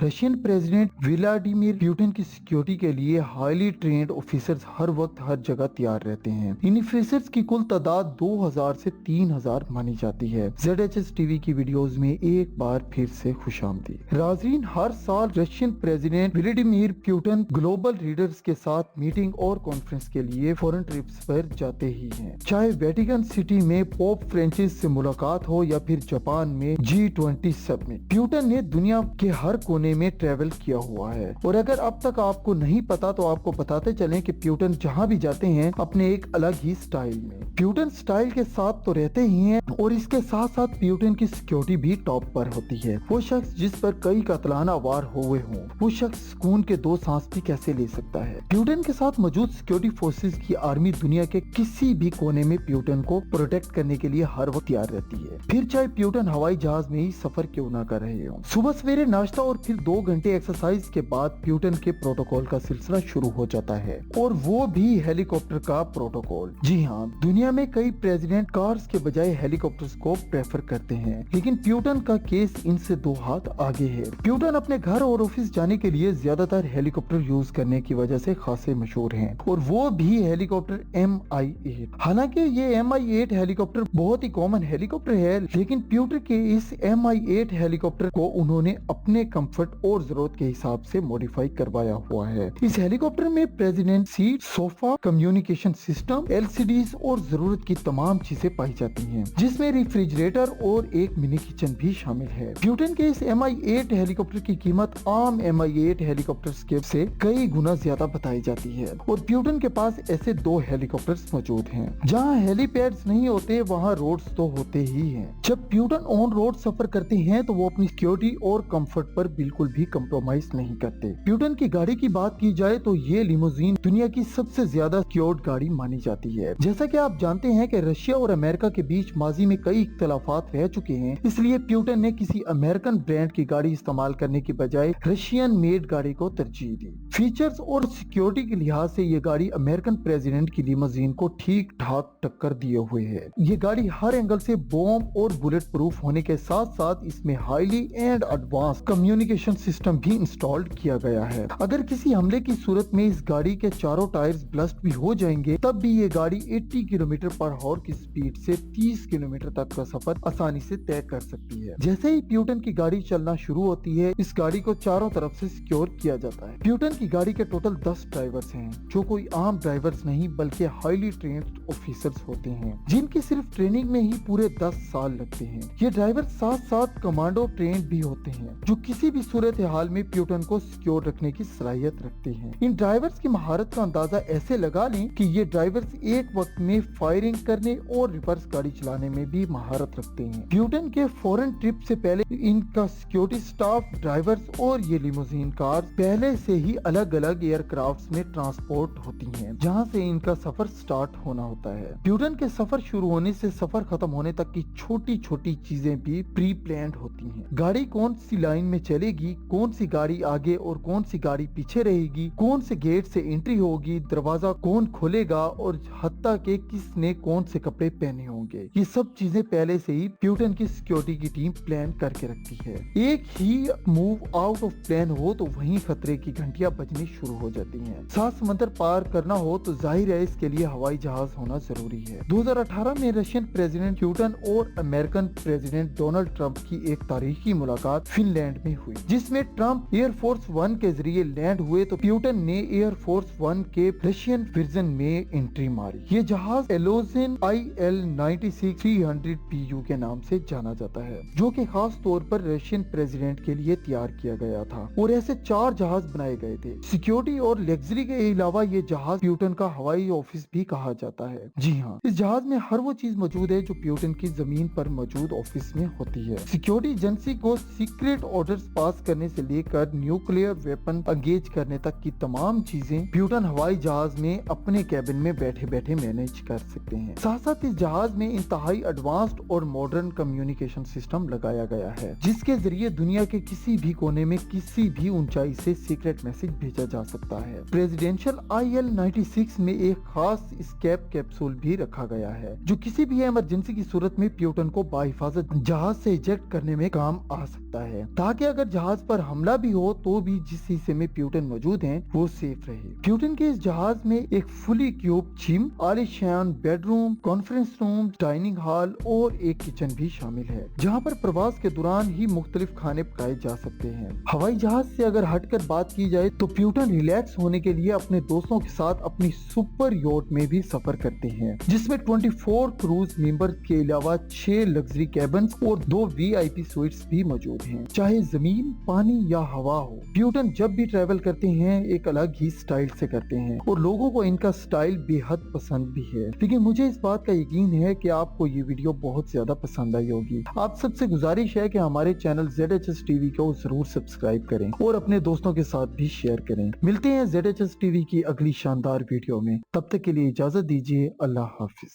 Russian president Vladimir Putin की security के लिए हाईली ट्रेंड ऑफिसर्स हर वक्त हर जगह तैयार रहते हैं। इन ऑफिसर्स की कुल तादाद 2000 से 3000 मानी जाती है। ZHS टीवी की वीडियोस में एक बार फिर से खुशामदीद। नाज़रीन, हर साल Russian president Vladimir Putin global leaders के साथ मीटिंग और कॉन्फ्रेंस के लिए फॉरेन ट्रिप्स पर जाते ही हैं। चाहे वेटिकन सिटी में पोप फ्रांसिस से मुलाकात हो या फिर जापान में G20 समिट, पुतिन ने दुनिया के हर कोने में ट्रेवल किया हुआ है। और अगर अब तक आपको नहीं पता तो आपको बताते चलें कि पुतिन जहां भी जाते हैं अपने एक अलग ही स्टाइल में। पुतिन स्टाइल के साथ तो रहते ही हैं और इसके साथ साथ पुतिन की सिक्योरिटी भी टॉप पर होती है। वो शख्स जिस पर कई कतलाना वार हुए हों, वो शख्स सुकून के 2 सांस भी कैसे ले सकता है। पुतिन के साथ मौजूद सिक्योरिटी फोर्सेस की आर्मी दुनिया के किसी भी कोने में पुतिन को प्रोटेक्ट करने के लिए हर वक्त तैयार रहती है, फिर चाहे पुतिन हवाई जहाज में ही सफर क्यों ना कर रहे हो। सुबह सवेरे नाश्ता और फिर 2 घंटे एक्सरसाइज के बाद पुतिन के प्रोटोकॉल का सिलसिला शुरू हो जाता है, और वो भी हेलीकॉप्टर का प्रोटोकॉल। जी हाँ, दुनिया में कई प्रेसिडेंट कार्स के बजाय हेलीकॉप्टर्स को प्रेफर करते हैं, लेकिन पुतिन का केस इनसे 2 हाथ आगे है। पुतिन अपने घर और ऑफिस जाने के लिए ज्यादातर हेलीकॉप्टर यूज करने की वजह से खासे मशहूर हैं, और वो भी हेलीकॉप्टर MI8। हालांकि ये MI8 हेलीकॉप्टर बहुत ही कॉमन हेलीकॉप्टर है, लेकिन पुतिन के इस MI8 हेलीकॉप्टर को उन्होंने अपने कंफर्ट और जरूरत के हिसाब से मॉडिफाई करवाया हुआ है। इस हेलीकॉप्टर में president seat, sofa, communication system, LCDs और जरूरत की तमाम चीजें पाई जाती हैं, जिसमें रेफ्रिजरेटर और एक मिनी किचन भी शामिल है। पुतिन के इस MI8 हेलीकॉप्टर की कीमत आम MI8 हेलीकॉप्टर्स के से कई गुना ज्यादा बताई जाती है, और पुतिन के पास ऐसे 2 हेलीकॉप्टर्स मौजूद हैं। जहां हेलीपैड्स नहीं होते वहां रोड्स तो होते ही हैं। जब पुतिन ऑन रोड सफर करते हैं तो वो अपनी सिक्योरिटी और कंफर्ट पर बिल्कुल भी कंप्रोमाइज नहीं करते। पुतिन की गाड़ी की बात की जाए तो ये लिमोजीन दुनिया की सबसे ज्यादा सिक्योर्ड गाड़ी मानी जाती है। जैसा कि आप जानते हैं कि रशिया और अमेरिका के बीच माजी में कई इख्तलाफात रह चुके हैं, इसलिए पुतिन ने किसी अमेरिकन ब्रांड की गाड़ी इस्तेमाल करने की बजाय रशियन मेड गाड़ी को तरजीह दी। फीचर्स और सिक्योरिटी के लिहाज से ये गाड़ी अमेरिकन प्रेसिडेंट की लिमोजीन को ठीक ठाक टक्कर दिए हुए है। ये गाड़ी हर एंगल से बॉम्ब और बुलेट प्रूफ होने के साथ साथ इसमें highly and advance communication system भी इंस्टॉल्ड किया गया है। अगर किसी हमले की सूरत में इस गाड़ी के चारों टायर्स ब्लास्ट भी हो जाएंगे, तब भी ये गाड़ी 80 किलोमीटर पर आवर की स्पीड से 30 किलोमीटर तक का सफर आसानी से तय कर सकती है। जैसे ही पुतिन की गाड़ी चलना शुरू होती है, इस गाड़ी को चारों तरफ से सिक्योर किया जाता है। पुतिन की गाड़ी के टोटल 10 ड्राइवर्स हैं, जो कोई आम ड्राइवर्स नहीं बल्कि हाईली ट्रेन्ड ऑफिसर्स होते हैं, जिनकी सिर्फ ट्रेनिंग में ही पूरे 10 साल लगते हैं। ये ड्राइवर साथ साथ कमांडो ट्रेंड भी होते हैं, जो किसी भी सूरत हाल में पुतिन को सिक्योर रखने की सलाहियत रखते हैं। इन ड्राइवर्स की महारत का अंदाजा ऐसे लगा लें कि ये ड्राइवर्स एक वक्त में फायरिंग करने और रिवर्स गाड़ी चलाने में भी महारत रखते हैं। पुतिन के फॉरेन ट्रिप से पहले इनका सिक्योरिटी स्टाफ, ड्राइवर्स और ये लिमोजीन कार पहले से ही अलग अलग एयरक्राफ्ट में ट्रांसपोर्ट होती हैं, जहां से इनका सफर स्टार्ट होना होता है। पुतिन के सफर शुरू होने से सफर खत्म होने तक की छोटी छोटी चीजें भी प्री प्लान्ड होती हैं। गाड़ी कौन सी लाइन में चलेगी, कौन सी गाड़ी आगे और कौन सी गाड़ी पीछे रहेगी, कौन से गेट से एंट्री होगी, दरवाजा कौन खोलेगा, और हत्ता के किसने कौन से कपड़े पहने होंगे, ये सब चीजें पहले से ही पुतिन की सिक्योरिटी की टीम प्लान करके रखती है। एक ही मूव आउट ऑफ प्लान हो तो वहीं खतरे की घंटियां बजनी शुरू हो जाती हैं। 7 समंदर पार करना हो तो जाहिर है इसके लिए हवाई जहाज होना जरूरी है। 2018 में रशियन प्रेसिडेंट पुतिन और अमेरिकन प्रेसिडेंट डोनाल्ड ट्रंप की एक तारीखी मुलाकात फिनलैंड में हुई, जिसमें ट्रंप एयरफोर्स 1 के जरिए लैंड हुए तो पुतिन ने एयरफोर्स 1 के रशियन वर्जन में एंट्री मारी। ये जहाज एलोजिन IL-96-300 PU के नाम से जाना जाता है, जो कि खास तौर पर रशियन प्रेसिडेंट के लिए तैयार किया गया था, और ऐसे 4 जहाज बनाए गए थे। सिक्योरिटी और लग्जरी के अलावा ये जहाज पुतिन का हवाई ऑफिस भी कहा जाता है। जी हाँ, इस जहाज में हर वो चीज मौजूद है जो पुतिन की जमीन पर मौजूद ऑफिस में होती है। सिक्योरिटी एजेंसी को सीक्रेट ऑर्डर्स पास करने से लेकर न्यूक्लियर वेपन एंगेज करने तक की तमाम चीजें पुतिन हवाई जहाज में अपने कैबिन में बैठे बैठे मैनेज कर सकते हैं। साथ साथ इस जहाज में इंतहाई एडवांस्ड और मॉडर्न कम्युनिकेशन सिस्टम लगाया गया है, जिसके जरिए दुनिया के किसी भी कोने में किसी भी ऊंचाई से सीक्रेट मैसेज भेजा जा सकता है। प्रेसिडेंशियल IL-96 में एक खास स्केप कैप्सूल भी रखा गया है, जो किसी भी इमरजेंसी की सूरत में पुतिन को बाहिफाजत जहाज से इजेक्ट करने में काम आ सकता है, ताकि अगर जहाज जहाज पर हमला भी हो तो भी जिस हिस्से में प्यूटन मौजूद हैं वो सेफ रहे। प्यूटन के इस जहाज में एक फुली इक्विप्ड जिम, आलीशान bedroom, conference room, dining hall और एक किचन भी शामिल है, जहां पर प्रवास के दौरान ही मुख्तलिफ खाने पकाए जा सकते हैं। हवाई जहाज से अगर हटकर बात की जाए तो प्यूटन रिलैक्स होने के लिए अपने दोस्तों के साथ अपनी सुपर योट में भी सफर करते हैं, जिसमें 24 क्रूज मेंबर के अलावा 6 लग्जरी कैबिन और 2 VIP स्वीट्स भी मौजूद हैं। चाहे जमीन, पानी या हवा हो, प्यूटन जब भी ट्रैवल करते हैं एक अलग ही स्टाइल से करते हैं और लोगों को इनका स्टाइल बेहद पसंद भी है। लेकिन मुझे इस बात का यकीन है कि आपको ये वीडियो बहुत ज्यादा पसंद आई होगी। आप सबसे गुजारिश है कि हमारे चैनल ZHS TV को जरूर सब्सक्राइब करें और अपने दोस्तों के साथ भी शेयर करें। मिलते हैं ZHS TV की अगली शानदार वीडियो में, तब तक के लिए इजाजत दीजिए। अल्लाह हाफिज।